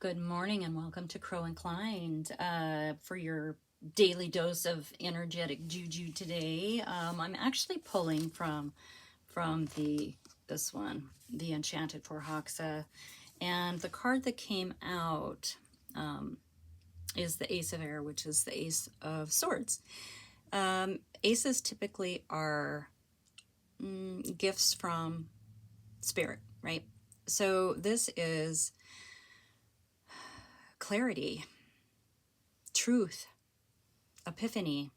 Good morning and welcome to Crow Inclined for your daily dose of energetic juju today. I'm actually pulling from this one, the Enchanted for Hoxa, and the card that came out is the Ace of Air, which is the Ace of Swords. Aces typically are gifts from spirit, right? So this is clarity, truth, epiphany,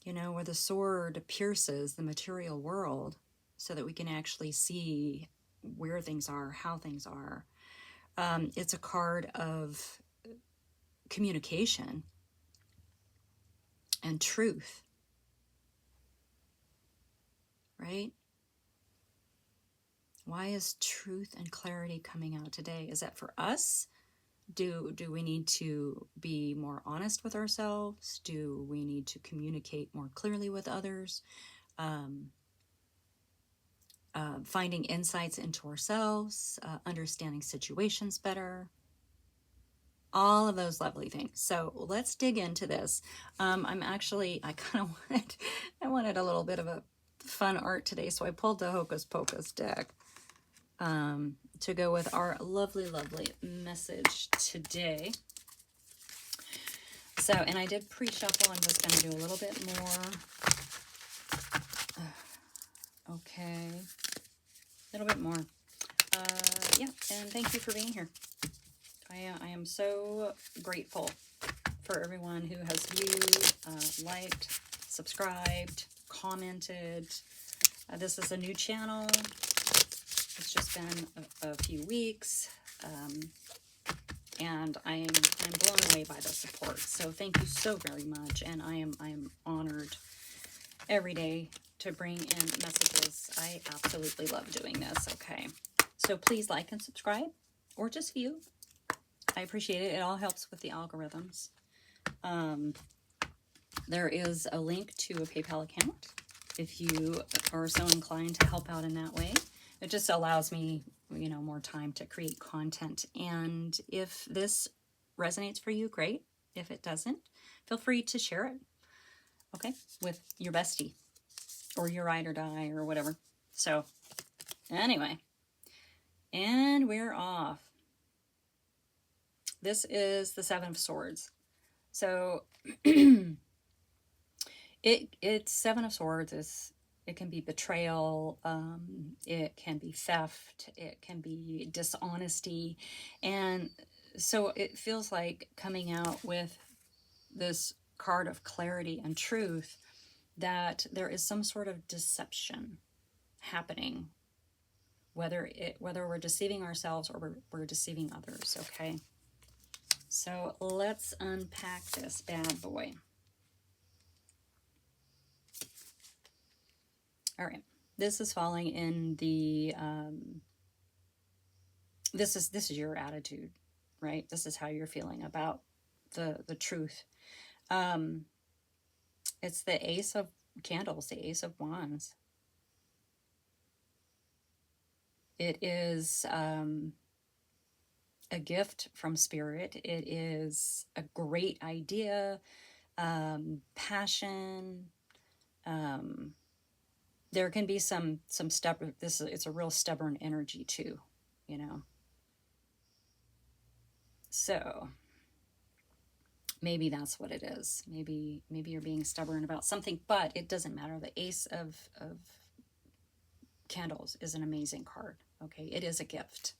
where the sword pierces the material world so that we can actually see where things are, how things are. It's a card of communication and truth, right? Why is truth and clarity coming out today? Is that for us? Do we need to be more honest with ourselves? Do we need to communicate more clearly with others? Finding insights into ourselves, understanding situations better, all of those lovely things. So let's dig into this. I wanted a little bit of a fun art today, so I pulled the Hocus Pocus deck to go with our lovely message today. So, and I did pre-shuffle. I'm just going to do a little bit more. Okay. A little bit more. Yeah, and thank you for being here. I am so grateful for everyone who has viewed, liked, subscribed, commented. This is a new channel. It's just been a few weeks, and I'm blown away by the support. So thank you so very much, and I am honored every day to bring in messages. I absolutely love doing this. Okay, so please like and subscribe, or just view. I appreciate it. It all helps with the algorithms. There is a link to a PayPal account if you are so inclined to help out in that way. It just allows me, more time to create content. And if this resonates for you, great. If it doesn't, feel free to share it, okay, with your bestie or your ride or die or whatever. So anyway, and we're off. This is the Seven of Swords. So it's Seven of Swords. It can be betrayal, it can be theft, it can be dishonesty. And so it feels like coming out with this card of clarity and truth that there is some sort of deception happening, whether we're deceiving ourselves or we're deceiving others, okay? So let's unpack this bad boy. All right, this is falling in the, this is your attitude, right? This is how you're feeling about the truth. It's the Ace of Candles, the Ace of Wands. It is a gift from Spirit. It is a great idea, passion. There can be some stubborn. It's a real stubborn energy too, So maybe that's what it is. Maybe you're being stubborn about something, but it doesn't matter. The Ace of Candles is an amazing card. Okay, it is a gift.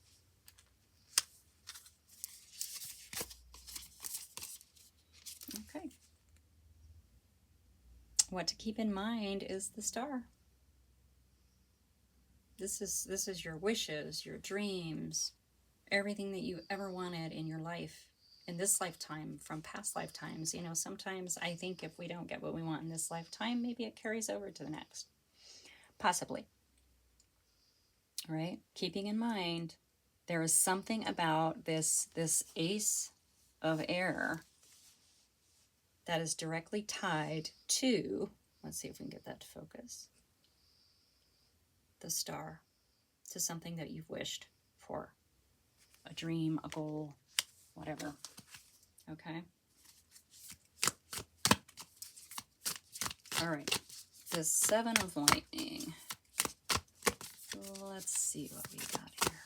Okay. What to keep in mind is the Star. This is your wishes, your dreams, everything that you ever wanted in your life, in this lifetime, from past lifetimes. Sometimes I think if we don't get what we want in this lifetime, maybe it carries over to the next. Possibly. All right? Keeping in mind, there is something about this Ace of Air that is directly tied to, let's see if we can get that to focus, the Star, to something that you've wished for, a dream, a goal, whatever. Okay. All right. The Seven of Lightning. Let's see what we got here.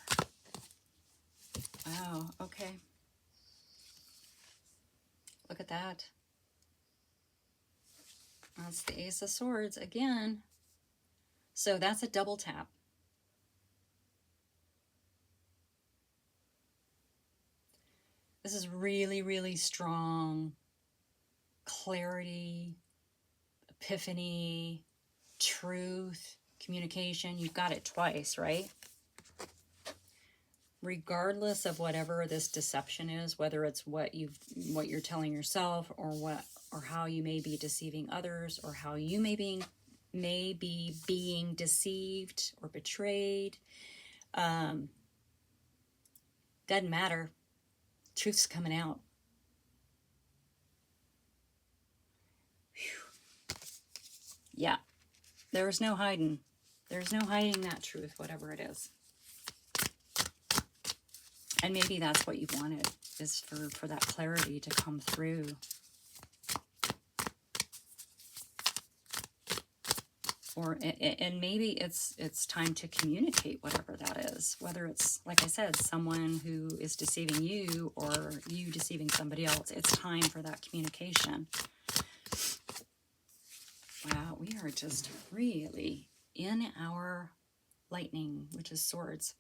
Wow. Okay. Look at that. That's the Ace of Swords again. So that's a double tap. This is really, really strong clarity, epiphany, truth, communication. You've got it twice, right? Regardless of whatever this deception is, whether it's what you're telling yourself, or how you may be deceiving others, or how you may be being deceived or betrayed, doesn't matter. Truth's coming out. Whew. Yeah, there's no hiding. There's no hiding that truth, whatever it is. And maybe that's what you wanted, is for that clarity to come through. And maybe it's time to communicate whatever that is, whether it's, like I said, someone who is deceiving you or you deceiving somebody else. It's time for that communication. Wow, we are just really in our lightning, which is swords.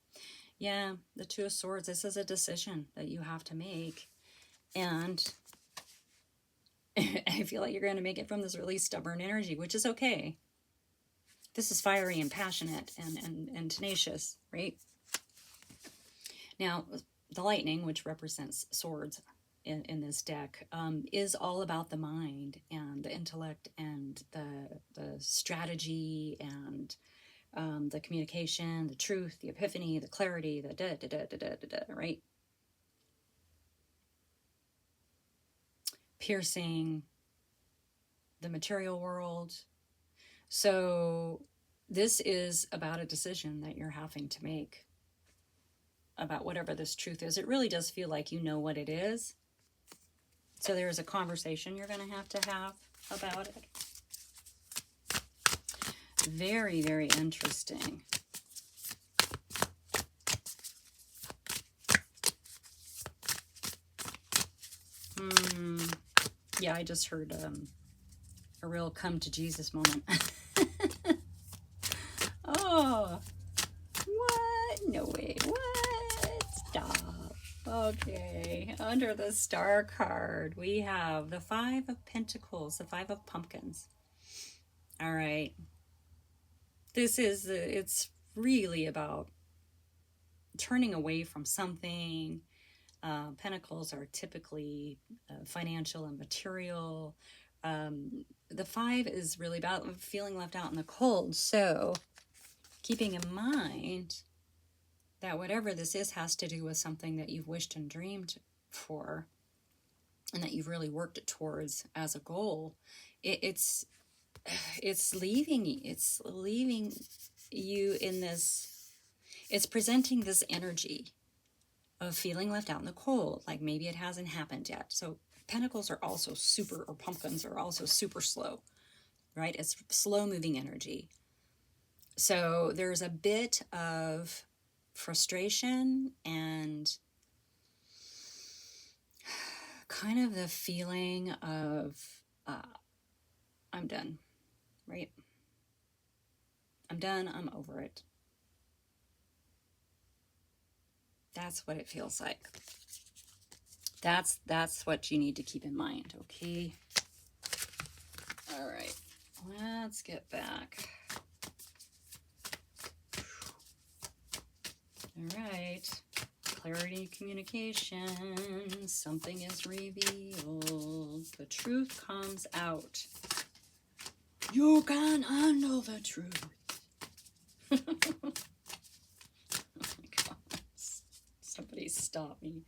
Yeah, the Two of Swords, this is a decision that you have to make. And I feel like you're going to make it from this really stubborn energy, which is okay. This is fiery and passionate and tenacious, right? Now, the lightning, which represents swords in this deck, is all about the mind and the intellect and the strategy and the communication, the truth, the epiphany, the clarity, the right? Piercing the material world. So this is about a decision that you're having to make about whatever this truth is. It really does feel like you know what it is. So there's a conversation you're going to have about it. Very, very interesting. Yeah, I just heard a real come to Jesus moment. Oh, what? No way. What? Stop. Okay, under the Star card, we have the Five of Pentacles, the Five of Pumpkins. All right. It's really about turning away from something. Pentacles are typically financial and material. The Five is really about feeling left out in the cold. So keeping in mind that whatever this is has to do with something that you've wished and dreamed for and that you've really worked towards as a goal. It's leaving you in this, it's presenting this energy of feeling left out in the cold, like maybe it hasn't happened yet. So Pentacles are also or pumpkins are also super slow, right? It's slow moving energy. So there's a bit of frustration and kind of the feeling of, I'm done, right? I'm done, I'm over it. That's what it feels like. That's what you need to keep in mind, okay? All right, let's get back. All right, clarity, communication, something is revealed. The truth comes out. You can handle the truth. Oh my God. Somebody stop me.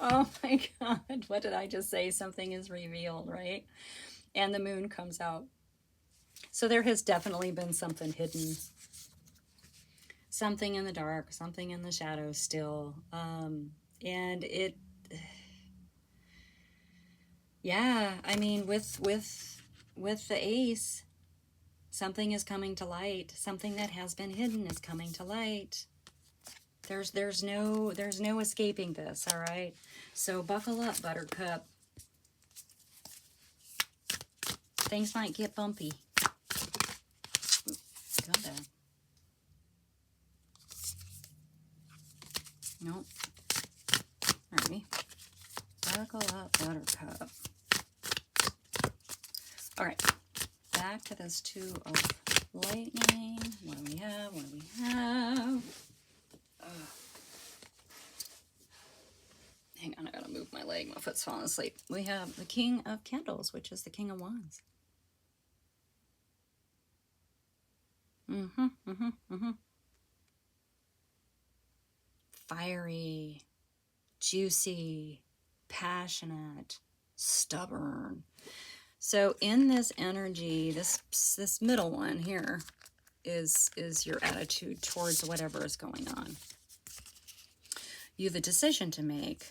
Oh my God. What did I just say? Something is revealed, right? And the moon comes out. So there has definitely been something hidden. Something in the dark, something in the shadows still. And yeah, I mean, with the ace, something is coming to light. Something that has been hidden is coming to light. There's no escaping this, all right? So buckle up, Buttercup. Things might get bumpy. Got that. Nope. Alrighty. Buckle up, Buttercup. Alright. Back to this Two of Lightning. What do we have? What do we have? Hang on, I gotta move my leg. My foot's falling asleep. We have the King of Candles, which is the King of Wands. Fiery, juicy, passionate, stubborn. So in this energy, this middle one here is your attitude towards whatever is going on. You have a decision to make.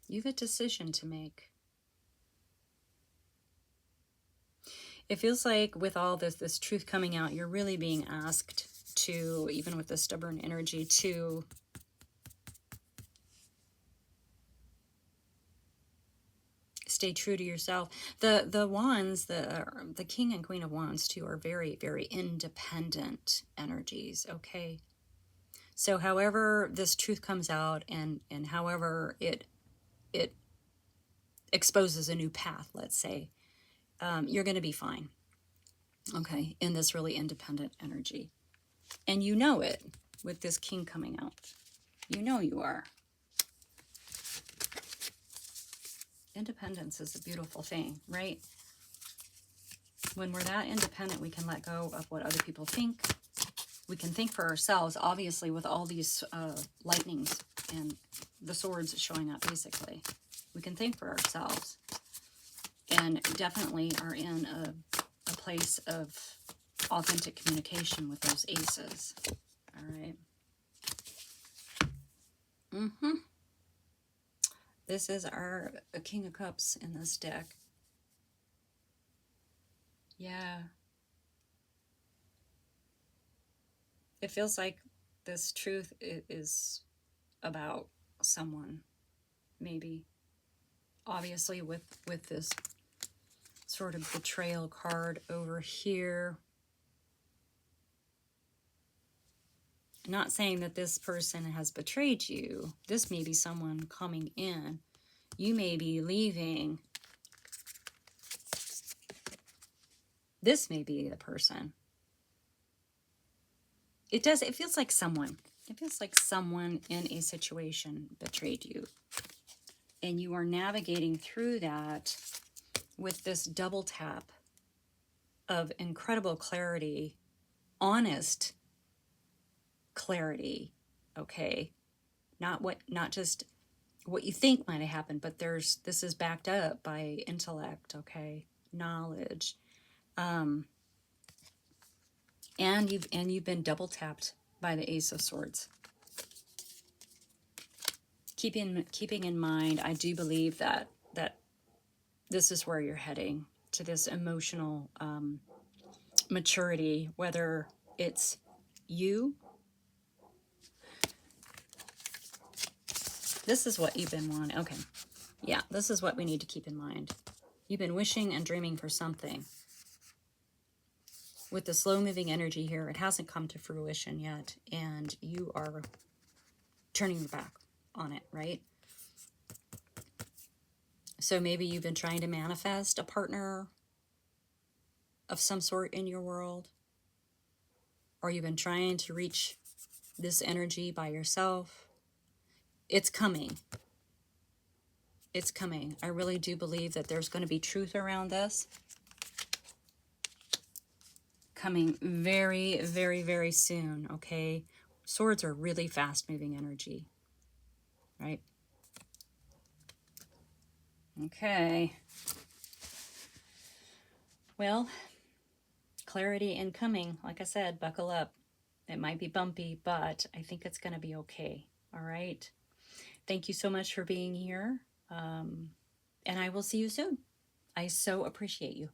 You have a decision to make. It feels like with all this truth coming out, you're really being asked to, even with the stubborn energy, to stay true to yourself. The wands, the King and Queen of Wands too, are very, very independent energies. Okay, so however this truth comes out, and however it exposes a new path, let's say, you're going to be fine. Okay, in this really independent energy, and you know it with this King coming out. You know you are. Independence is a beautiful thing, right? When we're that independent, we can let go of what other people think. We can think for ourselves, obviously, with all these lightnings and the swords showing up, basically. We can think for ourselves. And definitely are in a place of authentic communication with those aces. All right. This is our King of Cups in this deck. Yeah. It feels like this truth is about someone, maybe. Obviously with this sort of betrayal card over here. Not saying that this person has betrayed you. This may be someone coming in. You may be leaving. This may be the person. It feels like someone. It feels like someone in a situation betrayed you. And you are navigating through that with this double tap of incredible clarity, honest clarity, okay? Not just what you think might have happened, but this is backed up by intellect, okay? Knowledge. And you've been double tapped by the Ace of Swords. Keeping in mind, I do believe that this is where you're heading, to this emotional maturity, whether it's you. This is what you've been wanting. Okay. Yeah, this is what we need to keep in mind. You've been wishing and dreaming for something. With the slow-moving energy here, it hasn't come to fruition yet, and you are turning your back on it, right? So maybe you've been trying to manifest a partner of some sort in your world, or you've been trying to reach this energy by yourself. It's coming. It's coming. I really do believe that there's going to be truth around this. Coming very, very, very soon, okay? Swords are really fast-moving energy, right? Okay. Well, clarity incoming. Like I said, buckle up. It might be bumpy, but I think it's going to be okay. All right. Thank you so much for being here. And I will see you soon. I so appreciate you.